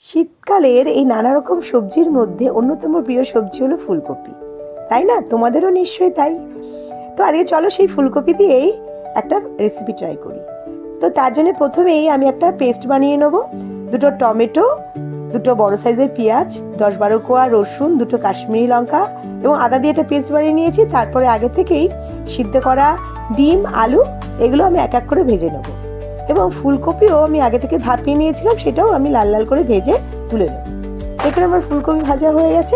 শীতকালের এই নানা রকম সবজির মধ্যে অন্যতম প্রিয় সবজি হলো ফুলকপি, তাই না? তোমাদেরও নিশ্চয়ই তাই। তো আজকে চলো সেই ফুলকপি দিয়েই একটা রেসিপি ট্রাই করি। তো তার জন্য প্রথমেই আমি একটা পেস্ট বানিয়ে নেবো। দুটো টমেটো, দুটো বড় সাইজের পেঁয়াজ, 10-12 কোয়া রসুন, দুটো কাশ্মীরি লঙ্কা এবং আদা দিয়ে একটা পেস্ট বানিয়ে নিয়েছি। তারপরে আগে থেকেই সিদ্ধ করা ডিম, আলু এগুলো আমি এক এক করে ভেজে নেবো এবং ফুলকপিও আমি আগে থেকে ভাপিয়ে নিয়েছিলাম, সেটাও আমি লাল লাল করে ভেজে তুলে নেব। এখানে আমার ফুলকপি ভাজা হয়ে গেছে।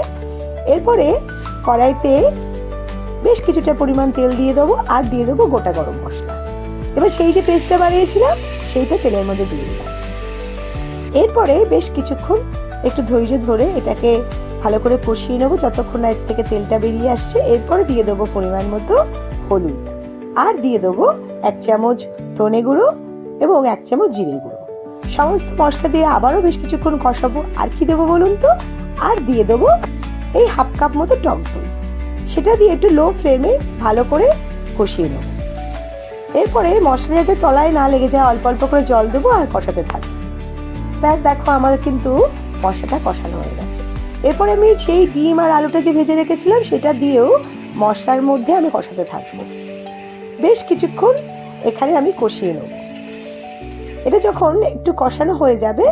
এরপরে কড়াইতে বেশ কিছুটা পরিমাণ তেল দিয়ে দেবো আর দিয়ে দেবো গোটা গরম মশলা। এবার সেই যে পেস্টটা বানিয়েছিলাম সেইটা তেলের মধ্যে দিয়ে দিলাম। এরপরে বেশ কিছুক্ষণ একটু ধৈর্য ধরে এটাকে ভালো করে কষিয়ে নেবো যতক্ষণ না এর থেকে তেলটা বেরিয়ে আসছে। এরপরে দিয়ে দেবো পরিমাণ মতো হলুদ আর দিয়ে দেবো 1 চামচ ধনে গুঁড়ো এবং 1 চামচ জিরে গুঁড়ো। সমস্ত মশলা দিয়ে আবারও বেশ কিছুক্ষণ কষাবো। আর কি দেবো বলুন তো? আর দিয়ে দেবো এই 1/2 কাপ মতো টক দই। সেটা দিয়ে একটু লো ফ্লেমে ভালো করে কষিয়ে নেবো। এরপরে মশলা যাতে তলায় না লেগে যায় অল্প অল্প করে জল দেবো আর কষাতে থাকবো। ব্যাস, দেখো আমার কিন্তু মশলাটা কষানো হয়ে গেছে। এরপরে আমি সেই ডিম আর আলুটা যে ভেজে রেখেছিলাম সেটা দিয়েও মশলার মধ্যে আমি কষাতে থাকবো। বেশ কিছুক্ষণ এখানে আমি কষিয়ে নেব। এটা যখন একটু কষানো হয়ে যাবে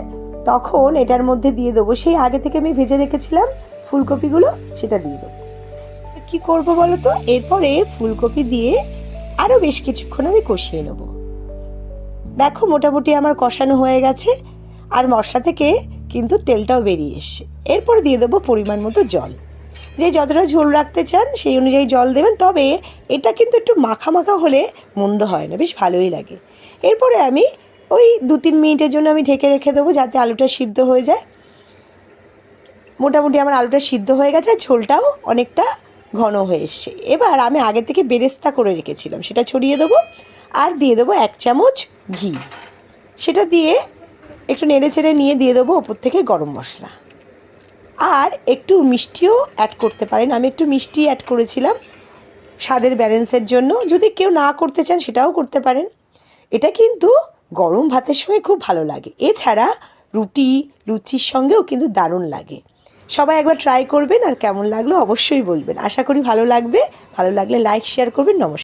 তখন এটার মধ্যে দিয়ে দেবো সেই আগে থেকে আমি ভেজে রেখেছিলাম ফুলকপিগুলো, সেটা দিয়ে দেবো। কি করব বলো তো? এরপরে ফুলকপি দিয়ে আরও বেশ কিছুক্ষণ আমি কষিয়ে নেব। দেখো মোটামুটি আমার কষানো হয়ে গেছে আর মশলা থেকে কিন্তু তেলটাও বেরিয়ে এসছে। এরপরে দিয়ে দেবো পরিমাণ মতো জল। যে যতটা ঝোল রাখতে চান সেই অনুযায়ী জল দেবেন, তবে এটা কিন্তু একটু মাখা মাখা হলে মন্দ হয় না, বেশ ভালোই লাগে। এরপরে আমি ওই 2-3 মিনিটের জন্য আমি ঢেকে রেখে দেবো যাতে আলুটা সিদ্ধ হয়ে যায়। মোটামুটি আমার আলুটা সিদ্ধ হয়ে গেছে আর ঝোলটাও অনেকটা ঘন হয়ে এসছে। এবার আমি আগে থেকে বেরেস্তা করে রেখেছিলাম সেটা ছড়িয়ে দেবো আর দিয়ে দেবো 1 চামচ ঘি। সেটা দিয়ে একটু নেড়ে চেড়ে নিয়ে দিয়ে দেবো ওপর থেকে গরম মশলা আর একটু মিষ্টিও অ্যাড করতে পারেন। আমি একটু মিষ্টি অ্যাড করেছিলাম স্বাদের ব্যালেন্সের জন্য, যদি কেউ না করতে চান সেটাও করতে পারেন। এটা কিন্তু গরম ভাতের সঙ্গে খুব ভালো লাগে, এছাড়া রুটি লুচির সঙ্গেও কিন্তু দারুণ লাগে। সবাই একবার ট্রাই করবেন আর কেমন লাগলো অবশ্যই বলবেন। আশা করি ভালো লাগবে। ভালো লাগলে লাইক শেয়ার করবেন। নমস্কার।